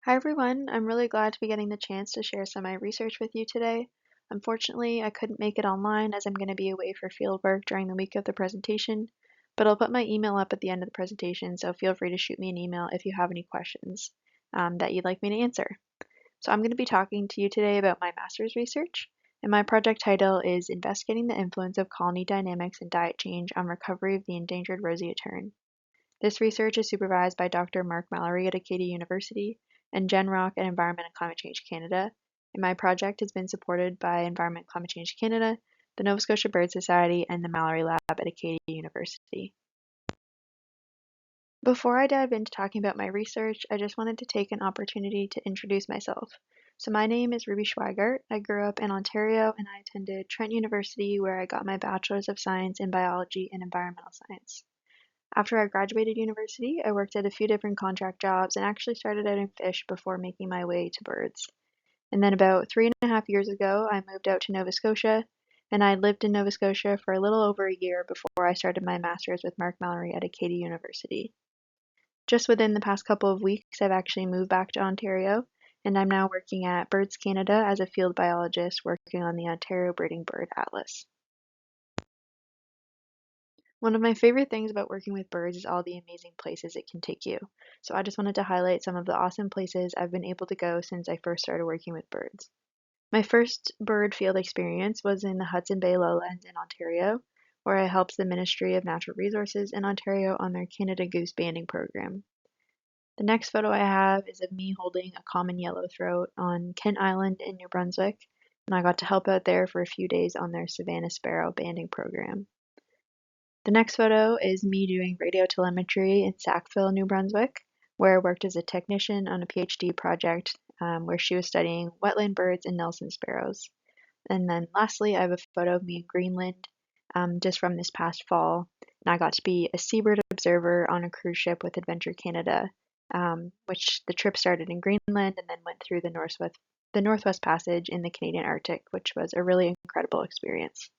Hi everyone, I'm really glad to be getting the chance to share some of my research with you today. Unfortunately, I couldn't make it online as I'm going to be away for fieldwork during the week of the presentation, but I'll put my email up at the end of the presentation, so feel free to shoot me an email if you have any questions that you'd like me to answer. So I'm going to be talking to you today about my master's research, and my project title is Investigating the Influence of Colony Dynamics and Diet Change on Recovery of the Endangered Roseate Tern. This research is supervised by Dr. Mark Mallory at Acadia University and Jen Rock at Environment and Climate Change Canada, and my project has been supported by Environment and Climate Change Canada, the Nova Scotia Bird Society, and the Mallory Lab at Acadia University. Before I dive into talking about my research, I just wanted to take an opportunity to introduce myself. So my name is Ruby Schweighardt. I grew up in Ontario and I attended Trent University where I got my Bachelor's of Science in Biology and Environmental Science. After I graduated university, I worked at a few different contract jobs and actually started out in fish before making my way to birds. And then about 3.5 years ago, I moved out to Nova Scotia, and I lived in Nova Scotia for a little over a year before I started my master's with Mark Mallory at Acadia University. Just within the past couple of weeks, I've actually moved back to Ontario, and I'm now working at Birds Canada as a field biologist working on the Ontario Breeding Bird Atlas. One of my favorite things about working with birds is all the amazing places it can take you. So I just wanted to highlight some of the awesome places I've been able to go since I first started working with birds. My first bird field experience was in the Hudson Bay Lowlands in Ontario, where I helped the Ministry of Natural Resources in Ontario on their Canada Goose banding program. The next photo I have is of me holding a common yellowthroat on Kent Island in New Brunswick, and I got to help out there for a few days on their Savannah Sparrow banding program. The next photo is me doing radio telemetry in Sackville, New Brunswick, where I worked as a technician on a PhD project where she was studying wetland birds and Nelson sparrows. And then lastly, I have a photo of me in Greenland just from this past fall, and I got to be a seabird observer on a cruise ship with Adventure Canada, which the trip started in Greenland and then went through the Northwest Passage in the Canadian Arctic, which was a really incredible experience.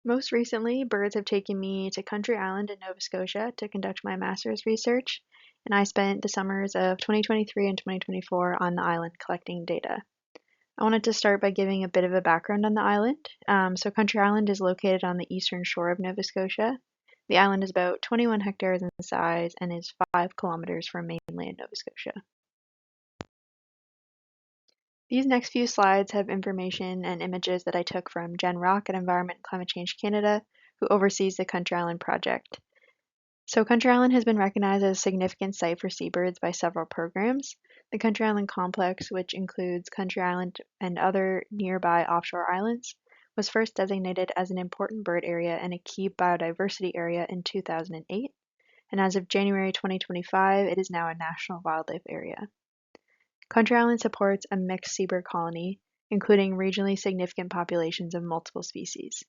Most recently, birds have taken me to Country Island in Nova Scotia to conduct my master's research, and I spent the summers of 2023 and 2024 on the island collecting data. I wanted to start by giving a bit of a background on the island. So Country Island is located on the eastern shore of Nova Scotia. The island is about 21 hectares in size and is 5 kilometers from mainland Nova Scotia. These next few slides have information and images that I took from Jen Rock at Environment and Climate Change Canada, who oversees the Country Island project. So Country Island has been recognized as a significant site for seabirds by several programs. The Country Island Complex, which includes Country Island and other nearby offshore islands, was first designated as an important bird area and a key biodiversity area in 2008, and as of January 2025, it is now a national wildlife area. Country Island supports a mixed seabird colony, including regionally significant populations of multiple species.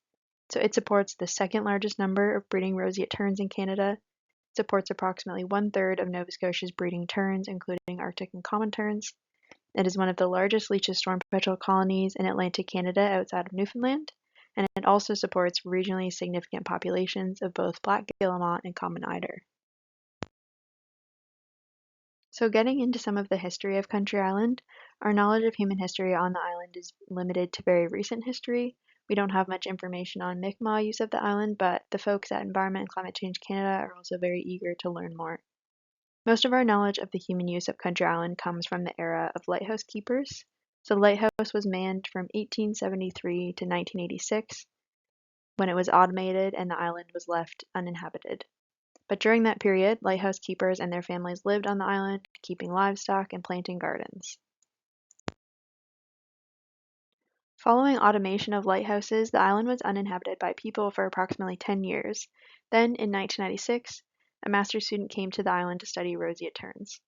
So it supports the second largest number of breeding roseate terns in Canada, supports approximately 1/3 of Nova Scotia's breeding terns, including Arctic and Common Terns. It is one of the largest leeches storm petrel colonies in Atlantic Canada outside of Newfoundland, and it also supports regionally significant populations of both black guillemot and common eider. So getting into some of the history of Country Island, our knowledge of human history on the island is limited to very recent history. We don't have much information on Mi'kmaq use of the island, but the folks at Environment and Climate Change Canada are also very eager to learn more. Most of our knowledge of the human use of Country Island comes from the era of lighthouse keepers. So the lighthouse was manned from 1873 to 1986, when it was automated and the island was left uninhabited. But during that period, lighthouse keepers and their families lived on the island, keeping livestock and planting gardens. Following automation of lighthouses, the island was uninhabited by people for approximately 10 years. Then, in 1996, a master's student came to the island to study roseate terns.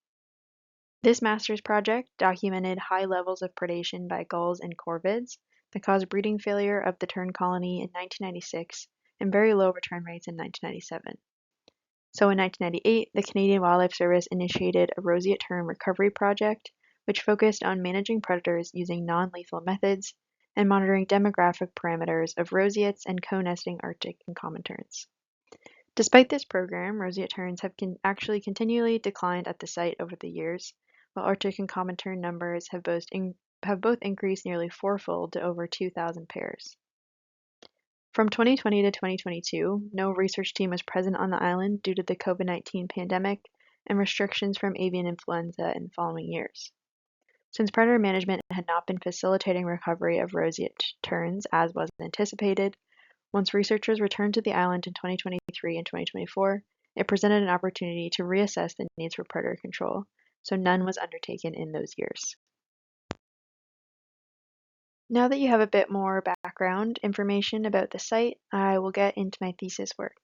This master's project documented high levels of predation by gulls and corvids that caused breeding failure of the tern colony in 1996 and very low return rates in 1997. So in 1998, the Canadian Wildlife Service initiated a roseate tern recovery project, which focused on managing predators using non-lethal methods and monitoring demographic parameters of roseates and co-nesting Arctic and common terns. Despite this program, roseate terns have actually continually declined at the site over the years, while Arctic and Common Tern numbers have both increased nearly fourfold to over 2,000 pairs. From 2020 to 2022, no research team was present on the island due to the COVID-19 pandemic and restrictions from avian influenza in the following years. Since predator management had not been facilitating recovery of roseate terns as was anticipated, once researchers returned to the island in 2023 and 2024, it presented an opportunity to reassess the needs for predator control, so none was undertaken in those years. Now that you have a bit more background information about the site, I will get into my thesis work.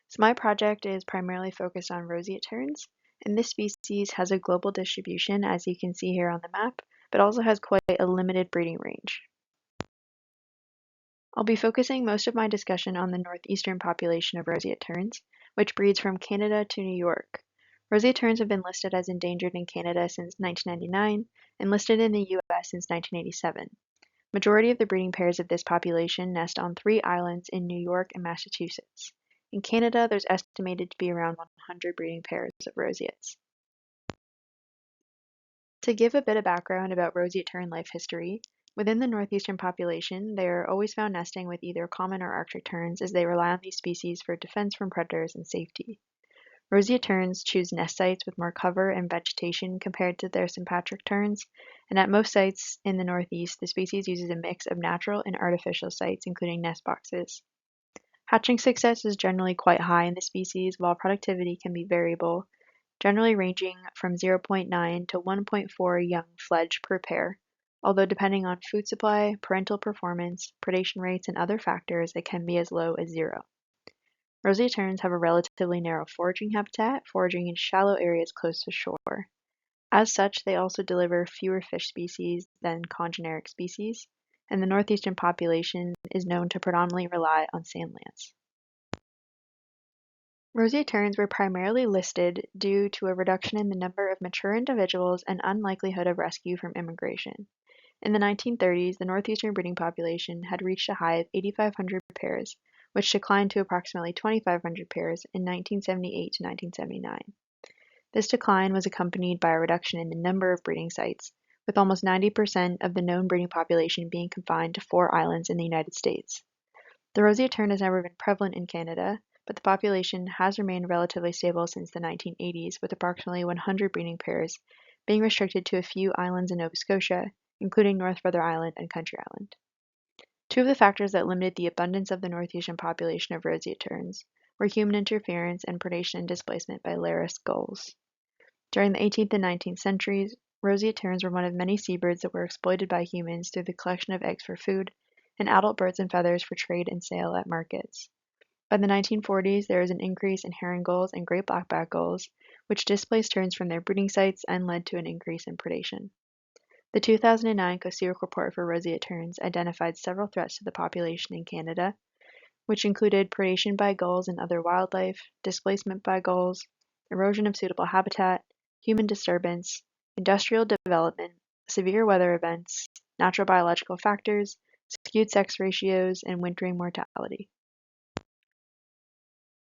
So my project is primarily focused on roseate terns, and this species has a global distribution, as you can see here on the map, but also has quite a limited breeding range. I'll be focusing most of my discussion on the northeastern population of roseate terns, which breeds from Canada to New York. Roseate terns have been listed as endangered in Canada since 1999 and listed in the US since 1987. Majority of the breeding pairs of this population nest on 3 islands in New York and Massachusetts. In Canada, there's estimated to be around 100 breeding pairs of roseates. To give a bit of background about roseate tern life history, within the northeastern population, they are always found nesting with either common or Arctic terns as they rely on these species for defense from predators and safety. Roseate terns choose nest sites with more cover and vegetation compared to their sympatric terns, and at most sites in the northeast, the species uses a mix of natural and artificial sites, including nest boxes. Hatching success is generally quite high in the species, while productivity can be variable, generally ranging from 0.9 to 1.4 young fledged per pair, although depending on food supply, parental performance, predation rates, and other factors, it can be as low as 0. Roseate terns have a relatively narrow foraging habitat, foraging in shallow areas close to shore. As such, they also deliver fewer fish species than congeneric species, and the northeastern population is known to predominantly rely on sandlands. Roseate terns were primarily listed due to a reduction in the number of mature individuals and unlikelihood of rescue from immigration. In the 1930s, the northeastern breeding population had reached a high of 8,500 pairs, which declined to approximately 2,500 pairs in 1978 to 1979. This decline was accompanied by a reduction in the number of breeding sites, with almost 90% of the known breeding population being confined to 4 islands in the United States. The roseate tern has never been prevalent in Canada, but the population has remained relatively stable since the 1980s, with approximately 100 breeding pairs being restricted to a few islands in Nova Scotia, including North Feather Island and Country Island. 2 of the factors that limited the abundance of the northeastern population of roseate terns were human interference and predation and displacement by Laris gulls. During the 18th and 19th centuries, roseate terns were one of many seabirds that were exploited by humans through the collection of eggs for food and adult birds and feathers for trade and sale at markets. By the 1940s, there was an increase in herring gulls and great blackback gulls, which displaced terns from their breeding sites and led to an increase in predation. The 2009 COSIRC report for roseate terns identified several threats to the population in Canada, which included predation by gulls and other wildlife, displacement by gulls, erosion of suitable habitat, human disturbance, industrial development, severe weather events, natural biological factors, skewed sex ratios, and wintering mortality.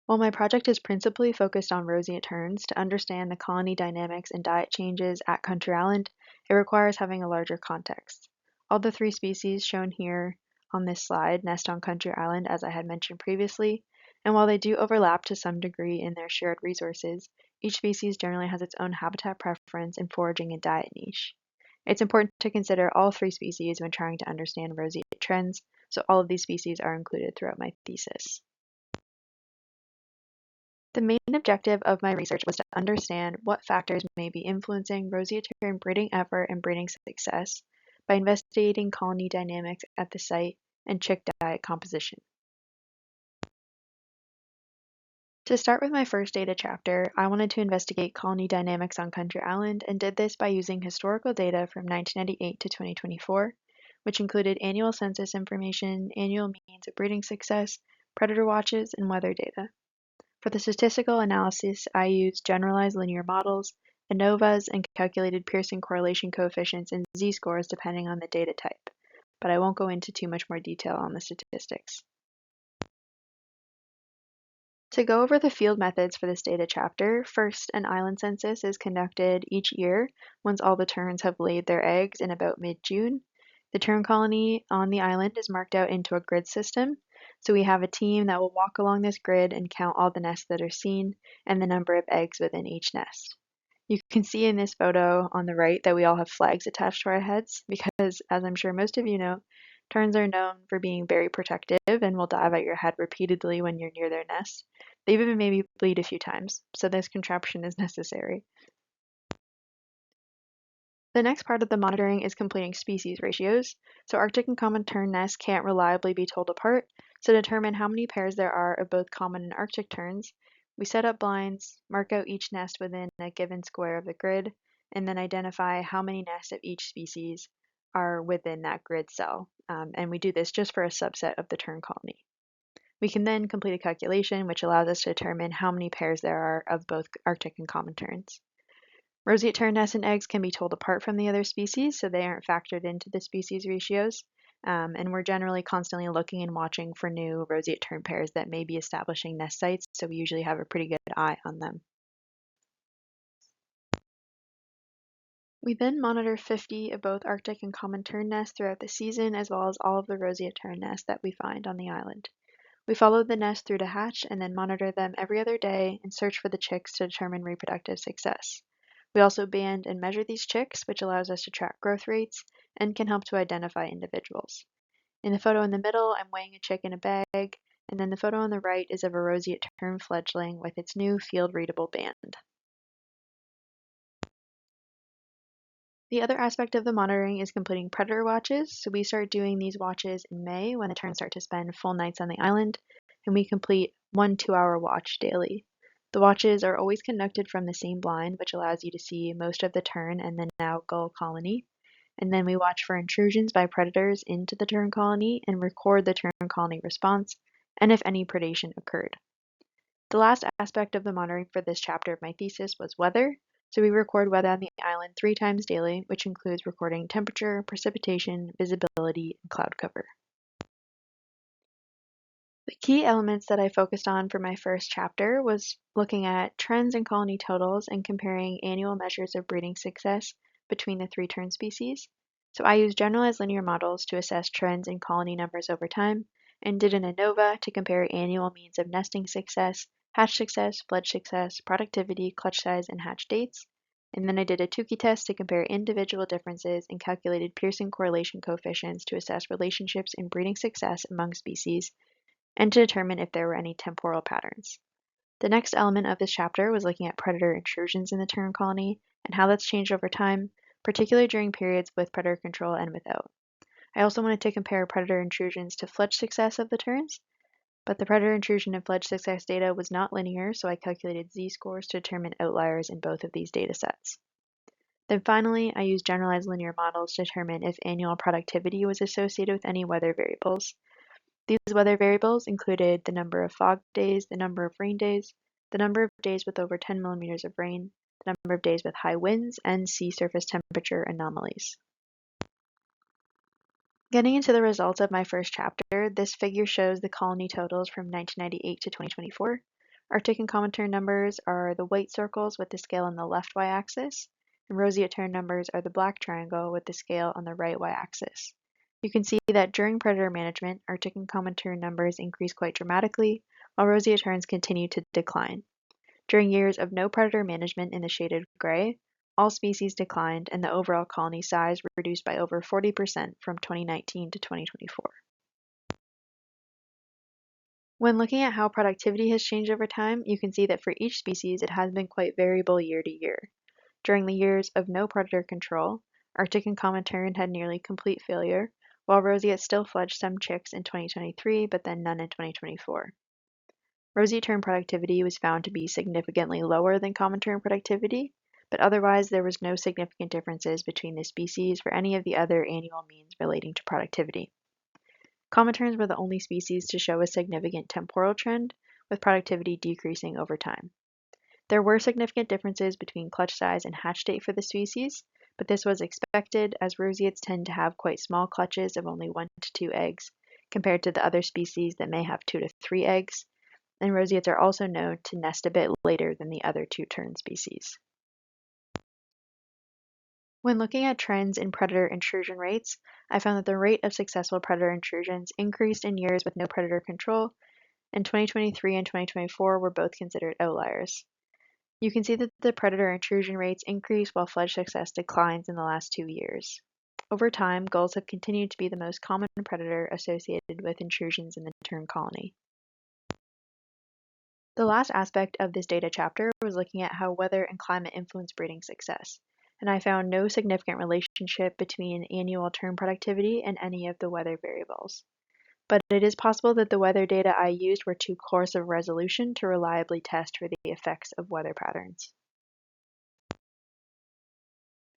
While my project is principally focused on roseate terns, to understand the colony dynamics and diet changes at Country Island, it requires having a larger context. All the 3 species shown here on this slide nest on Country Island, as I had mentioned previously, and while they do overlap to some degree in their shared resources, each species generally has its own habitat preference and foraging and diet niche. It's important to consider all 3 species when trying to understand roseate trends, so all of these species are included throughout my thesis. The main objective of my research was to understand what factors may be influencing roseate tern breeding effort and breeding success by investigating colony dynamics at the site and chick diet composition. To start with my first data chapter, I wanted to investigate colony dynamics on Country Island and did this by using historical data from 1998 to 2024, which included annual census information, annual means of breeding success, predator watches, and weather data. For the statistical analysis, I used generalized linear models, ANOVAs, and calculated Pearson correlation coefficients and z-scores depending on the data type, but I won't go into too much more detail on the statistics. To go over the field methods for this data chapter, first, an island census is conducted each year once all the terns have laid their eggs in about mid-June. The tern colony on the island is marked out into a grid system, so we have a team that will walk along this grid and count all the nests that are seen and the number of eggs within each nest. You can see in this photo on the right that we all have flags attached to our heads because, as I'm sure most of you know, terns are known for being very protective and will dive at your head repeatedly when you're near their nest. They even maybe bleed a few times, so this contraption is necessary. The next part of the monitoring is completing species ratios. So Arctic and common tern nests can't reliably be told apart. So to determine how many pairs there are of both common and Arctic terns, we set up blinds, mark out each nest within a given square of the grid, and then identify how many nests of each species are within that grid cell. And we do this just for a subset of the tern colony. We can then complete a calculation which allows us to determine how many pairs there are of both Arctic and common terns. Roseate tern nests and eggs can be told apart from the other species, so they aren't factored into the species ratios. And we're generally constantly looking and watching for new roseate tern pairs that may be establishing nest sites, so we usually have a pretty good eye on them. We then monitor 50 of both Arctic and common tern nests throughout the season, as well as all of the roseate tern nests that we find on the island. We follow the nest through to hatch and then monitor them every other day and search for the chicks to determine reproductive success. We also band and measure these chicks, which allows us to track growth rates and can help to identify individuals. In the photo in the middle, I'm weighing a chick in a bag, and then the photo on the right is of a roseate tern fledgling with its new field-readable band. The other aspect of the monitoring is completing predator watches. So we start doing these watches in May when the terns start to spend full nights on the island, and we complete 1 2-hour watch daily. The watches are always conducted from the same blind, which allows you to see most of the tern and the now gull colony. And then we watch for intrusions by predators into the tern colony and record the tern colony response and if any predation occurred. The last aspect of the monitoring for this chapter of my thesis was weather. So we record weather on the island 3 times daily, which includes recording temperature, precipitation, visibility, and cloud cover. The key elements that I focused on for my first chapter was looking at trends in colony totals and comparing annual measures of breeding success between the 3 tern species. So I used generalized linear models to assess trends in colony numbers over time and did an ANOVA to compare annual means of nesting success, hatch success, fledge success, productivity, clutch size, and hatch dates. And then I did a Tukey test to compare individual differences and calculated Pearson correlation coefficients to assess relationships in breeding success among species and to determine if there were any temporal patterns. The next element of this chapter was looking at predator intrusions in the tern colony and how that's changed over time, particularly during periods with predator control and without. I also wanted to compare predator intrusions to fledge success of the terns, but the predator intrusion and fledge success data was not linear, so I calculated z-scores to determine outliers in both of these data sets. Then finally, I used generalized linear models to determine if annual productivity was associated with any weather variables. These weather variables included the number of fog days, the number of rain days, the number of days with over 10 millimeters of rain, the number of days with high winds, and sea surface temperature anomalies. Getting into the results of my first chapter, this figure shows the colony totals from 1998 to 2024. Arctic and common tern numbers are the white circles with the scale on the left y-axis, and roseate tern numbers are the black triangle with the scale on the right y-axis. You can see that during predator management, Arctic and common tern numbers increase quite dramatically, while roseate terns continue to decline. During years of no predator management in the shaded gray, all species declined and the overall colony size reduced by over 40% from 2019 to 2024. When looking at how productivity has changed over time, you can see that for each species it has been quite variable year to year. During the years of no predator control, Arctic and common tern had nearly complete failure, while roseate still fledged some chicks in 2023, but then none in 2024. Roseate tern productivity was found to be significantly lower than common tern productivity, but otherwise there was no significant differences between the species for any of the other annual means relating to productivity. Common terns were the only species to show a significant temporal trend, with productivity decreasing over time. There were significant differences between clutch size and hatch date for the species, but this was expected as roseates tend to have quite small clutches of only 1 to 2 eggs, compared to the other species that may have 2 to 3 eggs. and roseates are also known to nest a bit later than the other two tern species. When looking at trends in predator intrusion rates, I found that the rate of successful predator intrusions increased in years with no predator control, and 2023 and 2024 were both considered outliers. You can see that the predator intrusion rates increase while fledge success declines in the last 2 years. Over time, gulls have continued to be the most common predator associated with intrusions in the tern colony. The last aspect of this data chapter was looking at how weather and climate influence breeding success, and I found no significant relationship between annual tern productivity and any of the weather variables. But it is possible that the weather data I used were too coarse of resolution to reliably test for the effects of weather patterns.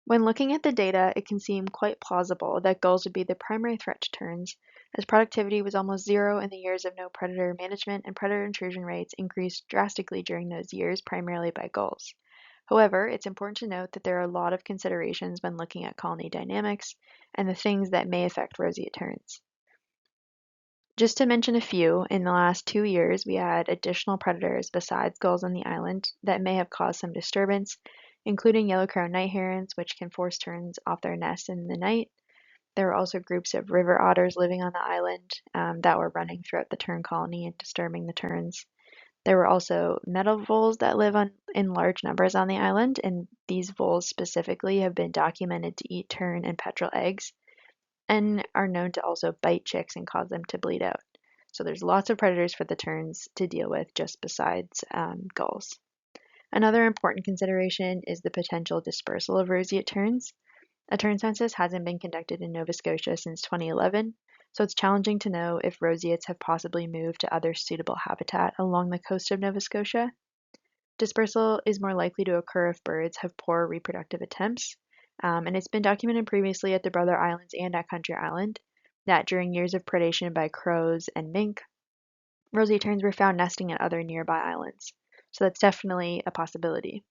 When looking at the data, it can seem quite plausible that gulls would be the primary threat to terns, as productivity was almost zero in the years of no predator management and predator intrusion rates increased drastically during those years, primarily by gulls. However, it's important to note that there are a lot of considerations when looking at colony dynamics and the things that may affect roseate terns. Just to mention a few, in the last 2 years, we had additional predators besides gulls on the island that may have caused some disturbance, including yellow-crowned night herons, which can force terns off their nests in the night. There were also groups of river otters living on the island that were running throughout the tern colony and disturbing the terns. There were also meadow voles that live in large numbers on the island, and these voles specifically have been documented to eat tern and petrel eggs, and are known to also bite chicks and cause them to bleed out. So there's lots of predators for the terns to deal with just besides gulls. Another important consideration is the potential dispersal of roseate terns. A tern census hasn't been conducted in Nova Scotia since 2011, so it's challenging to know if roseates have possibly moved to other suitable habitat along the coast of Nova Scotia. Dispersal is more likely to occur if birds have poor reproductive attempts, and it's been documented previously at the Brother Islands and at Country Island that during years of predation by crows and mink, roseate terns were found nesting at other nearby islands. So that's definitely a possibility.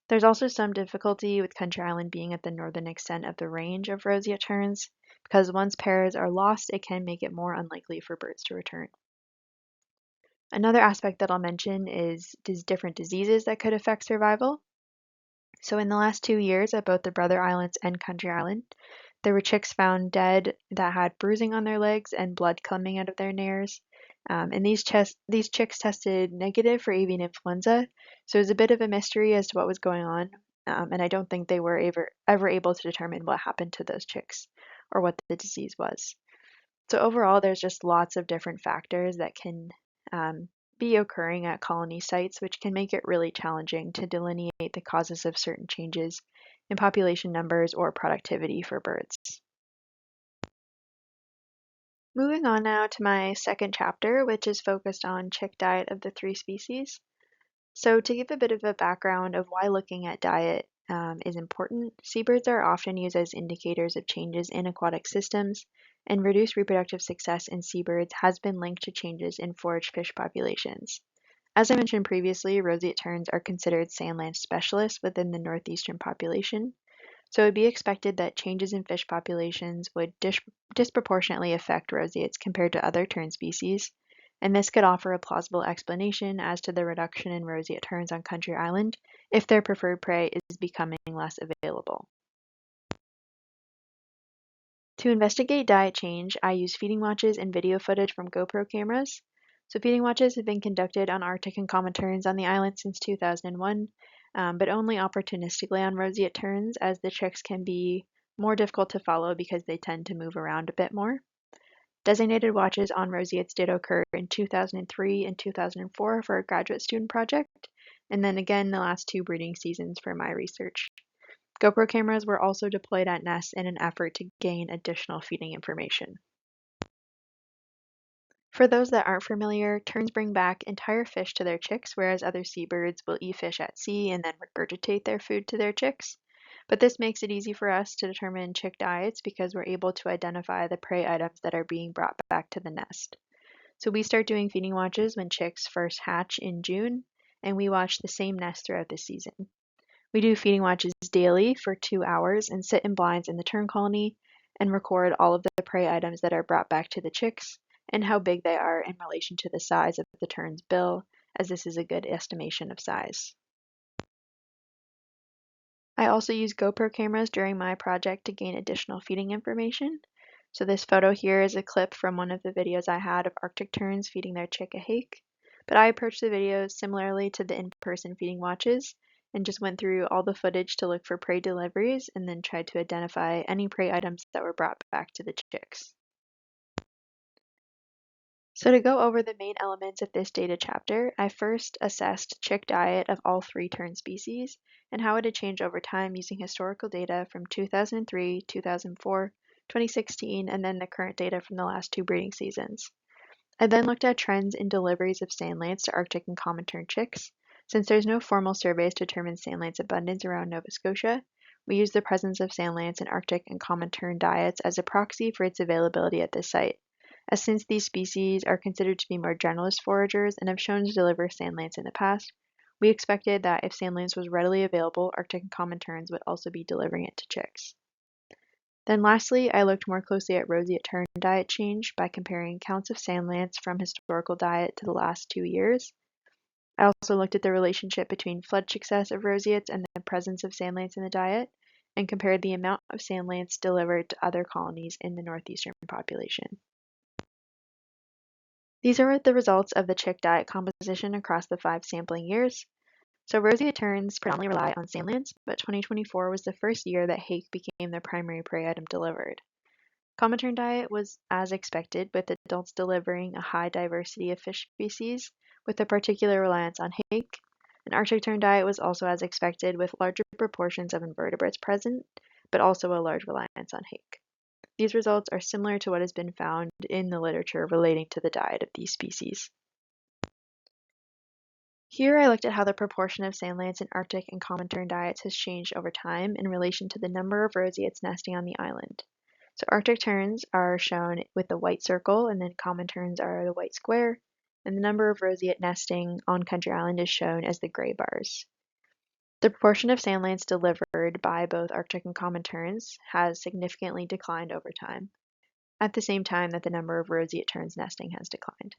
There's also some difficulty with Country Island being at the northern extent of the range of roseate terns, because once pairs are lost, it can make it more unlikely for birds to return. Another aspect that I'll mention is different diseases that could affect survival. So in the last 2 years at both the Brother Islands and Country Island, there were chicks found dead that had bruising on their legs and blood coming out of their nares. And these chicks tested negative for avian influenza, so it was a bit of a mystery as to what was going on, and I don't think they were ever able to determine what happened to those chicks or what the disease was. So overall, there's just lots of different factors that can be occurring at colony sites, which can make it really challenging to delineate the causes of certain changes in population numbers or productivity for birds. Moving on now to my second chapter, which is focused on chick diet of the 3 species. So to give a bit of a background of why looking at diet is important, seabirds are often used as indicators of changes in aquatic systems, and reduced reproductive success in seabirds has been linked to changes in forage fish populations. As I mentioned previously, roseate terns are considered sandland specialists within the northeastern population, so it would be expected that changes in fish populations would disproportionately affect roseates compared to other tern species, and this could offer a plausible explanation as to the reduction in roseate terns on Country Island if their preferred prey is becoming less available. To investigate diet change, I use feeding watches and video footage from GoPro cameras. So feeding watches have been conducted on Arctic and Common Terns on the island since 2001, but only opportunistically on roseate terns, as the chicks can be more difficult to follow because they tend to move around a bit more. Designated watches on roseates did occur in 2003 and 2004 for a graduate student project, and then again the last 2 breeding seasons for my research. GoPro cameras were also deployed at nests in an effort to gain additional feeding information. For those that aren't familiar, terns bring back entire fish to their chicks, whereas other seabirds will eat fish at sea and then regurgitate their food to their chicks. But this makes it easy for us to determine chick diets because we're able to identify the prey items that are being brought back to the nest. So we start doing feeding watches when chicks first hatch in June, and we watch the same nest throughout the season. We do feeding watches daily for 2 hours and sit in blinds in the tern colony and record all of the prey items that are brought back to the chicks and how big they are in relation to the size of the tern's bill, as this is a good estimation of size. I also use GoPro cameras during my project to gain additional feeding information. So this photo here is a clip from one of the videos I had of Arctic terns feeding their chick a hake. But I approached the videos similarly to the in-person feeding watches and just went through all the footage to look for prey deliveries and then tried to identify any prey items that were brought back to the chicks. So to go over the main elements of this data chapter, I first assessed chick diet of all 3 tern species and how it had changed over time using historical data from 2003, 2004, 2016, and then the current data from the last 2 breeding seasons. I then looked at trends in deliveries of sandlants to Arctic and common tern chicks. Since there's no formal surveys to determine sandlants abundance around Nova Scotia, we use the presence of sandlants in Arctic and common tern diets as a proxy for its availability at this site, as since these species are considered to be more generalist foragers and have shown to deliver sandlants in the past, we expected that if sandlants was readily available, Arctic and common terns would also be delivering it to chicks. Then lastly, I looked more closely at roseate tern diet change by comparing counts of sandlants from historical diet to the last 2 years. I also looked at the relationship between flood success of roseates and the presence of sandlants in the diet, and compared the amount of sandlants delivered to other colonies in the northeastern population. These are the results of the chick diet composition across the 5 sampling years. So roseate terns predominantly rely on sandlants, but 2024 was the first year that hake became the primary prey item delivered. Common tern diet was as expected, with adults delivering a high diversity of fish species, with a particular reliance on hake. An Arctic tern diet was also as expected, with larger proportions of invertebrates present, but also a large reliance on hake. These results are similar to what has been found in the literature relating to the diet of these species. Here I looked at how the proportion of sandlants in Arctic and common tern diets has changed over time in relation to the number of roseates nesting on the island. So Arctic terns are shown with the white circle, and then common terns are the white square, and the number of roseate nesting on Country Island is shown as the gray bars. The proportion of sandlants delivered by both Arctic and common terns has significantly declined over time, at the same time that the number of roseate terns nesting has declined.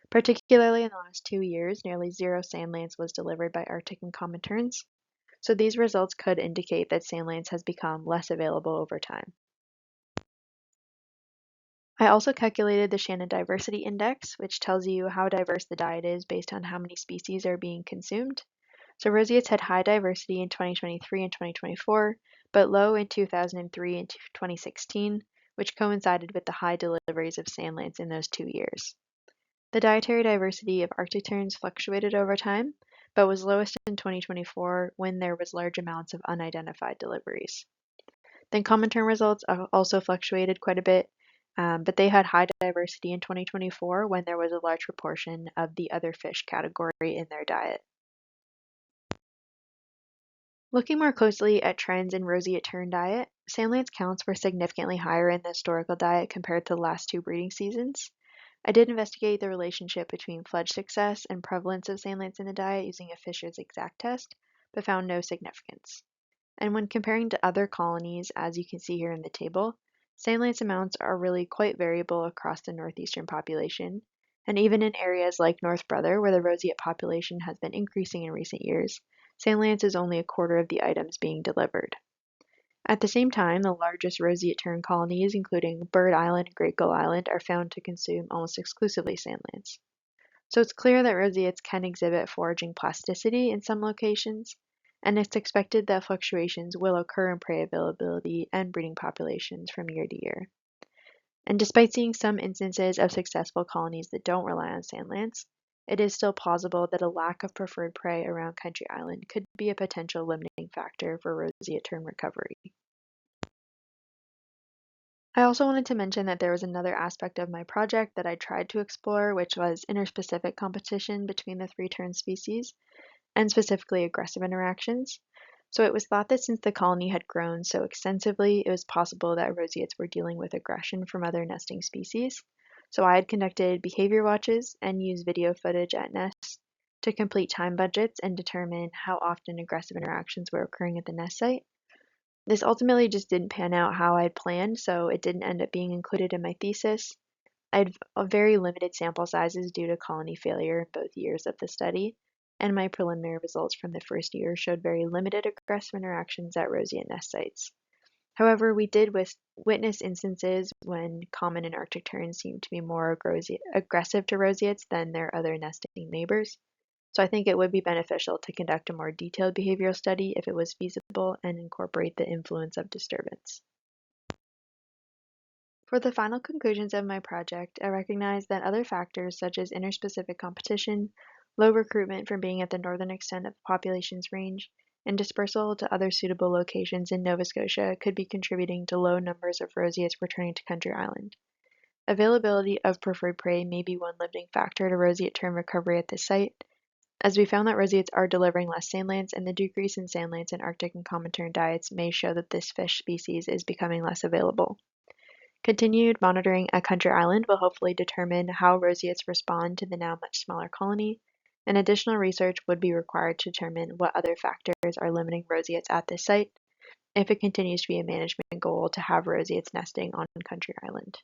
Particularly in the last 2 years, nearly 0 sandlants was delivered by Arctic and common terns, so these results could indicate that sandlants has become less available over time. I also calculated the Shannon Diversity Index, which tells you how diverse the diet is based on how many species are being consumed. So roseates had high diversity in 2023 and 2024, but low in 2003 and 2016, which coincided with the high deliveries of sandlants in those 2 years. The dietary diversity of Arctic terns fluctuated over time, but was lowest in 2024 when there was large amounts of unidentified deliveries. Then common tern results also fluctuated quite a bit, but they had high diversity in 2024 when there was a large proportion of the other fish category in their diet. Looking more closely at trends in roseate tern diet, sandlants counts were significantly higher in the historical diet compared to the last 2 breeding seasons. I did investigate the relationship between flood success and prevalence of sandlants in the diet using a Fisher's exact test, but found no significance. And when comparing to other colonies, as you can see here in the table, sandlants amounts are really quite variable across the northeastern population, and even in areas like North Brother, where the roseate population has been increasing in recent years, sandlants is only a quarter of the items being delivered. At the same time, the largest roseate tern colonies, including Bird Island and Great Gull Island, are found to consume almost exclusively sandlants. So it's clear that roseates can exhibit foraging plasticity in some locations, and it's expected that fluctuations will occur in prey availability and breeding populations from year to year. And despite seeing some instances of successful colonies that don't rely on sandlants, it is still plausible that a lack of preferred prey around Country Island could be a potential limiting factor for roseate tern recovery. I also wanted to mention that there was another aspect of my project that I tried to explore, which was interspecific competition between the 3 tern species, and specifically aggressive interactions. So it was thought that since the colony had grown so extensively, it was possible that roseates were dealing with aggression from other nesting species. So I had conducted behavior watches and used video footage at nests to complete time budgets and determine how often aggressive interactions were occurring at the nest site. This ultimately just didn't pan out how I had planned, so it didn't end up being included in my thesis. I had very limited sample sizes due to colony failure in both years of the study, and my preliminary results from the first year showed very limited aggressive interactions at roseate nest sites. However, we did witness instances when common and Arctic terns seemed to be more aggressive to roseates than their other nesting neighbors. So I think it would be beneficial to conduct a more detailed behavioral study if it was feasible and incorporate the influence of disturbance. For the final conclusions of my project, I recognize that other factors such as interspecific competition, low recruitment from being at the northern extent of the population's range, and dispersal to other suitable locations in Nova Scotia could be contributing to low numbers of roseates returning to Country Island. Availability of preferred prey may be one limiting factor to roseate tern recovery at this site, as we found that roseates are delivering less sandlance, and the decrease in sandlance in Arctic and common tern diets may show that this fish species is becoming less available. Continued monitoring at Country Island will hopefully determine how roseates respond to the now much smaller colony, and additional research would be required to determine what other factors are limiting roseates at this site, if it continues to be a management goal to have roseates nesting on Country Island.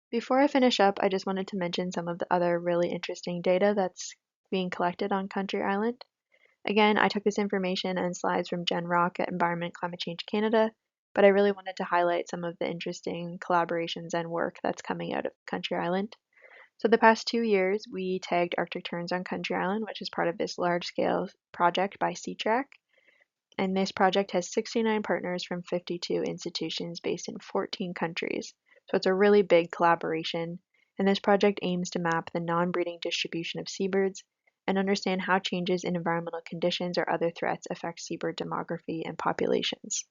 Before I finish up, I just wanted to mention some of the other really interesting data that's being collected on Country Island. Again, I took this information and slides from Jen Rock at Environment Climate Change Canada, but I really wanted to highlight some of the interesting collaborations and work that's coming out of Country Island. So the past 2 years, we tagged Arctic terns on Country Island, which is part of this large-scale project by CTRAC. And this project has 69 partners from 52 institutions based in 14 countries. So it's a really big collaboration, and this project aims to map the non-breeding distribution of seabirds and understand how changes in environmental conditions or other threats affect seabird demography and populations.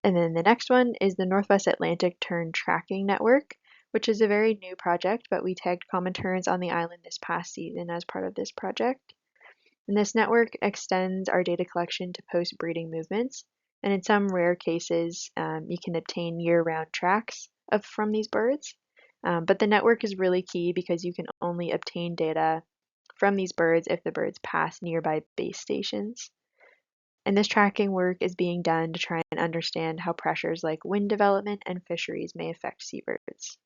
And then the next one is the Northwest Atlantic Tern Tracking Network, which is a very new project, but we tagged common terns on the island this past season as part of this project. And this network extends our data collection to post-breeding movements, and in some rare cases, you can obtain year-round tracks from these birds. But the network is really key because you can only obtain data from these birds if the birds pass nearby base stations. And this tracking work is being done to try and understand how pressures like wind development and fisheries may affect seabirds.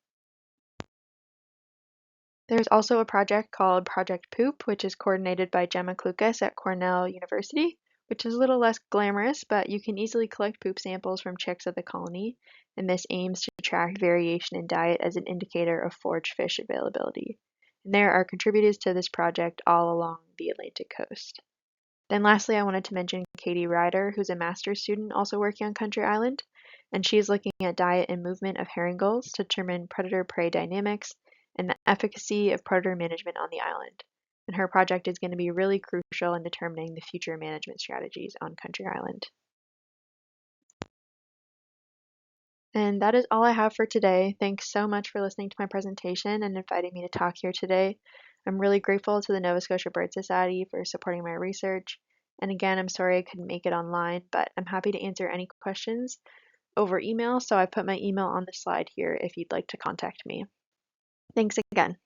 There's also a project called Project Poop, which is coordinated by Gemma Klukas at Cornell University, which is a little less glamorous, but you can easily collect poop samples from chicks of the colony, and this aims to track variation in diet as an indicator of forage fish availability. And there are contributors to this project all along the Atlantic coast. Then lastly, I wanted to mention Katie Ryder, who's a master's student also working on Country Island, and she's looking at diet and movement of herring gulls to determine predator-prey dynamics and the efficacy of predator management on the island. And her project is going to be really crucial in determining the future management strategies on Country Island. And that is all I have for today. Thanks so much for listening to my presentation and inviting me to talk here today. I'm really grateful to the Nova Scotia Bird Society for supporting my research. And again, I'm sorry I couldn't make it online, but I'm happy to answer any questions over email, so I put my email on the slide here if you'd like to contact me. Thanks again.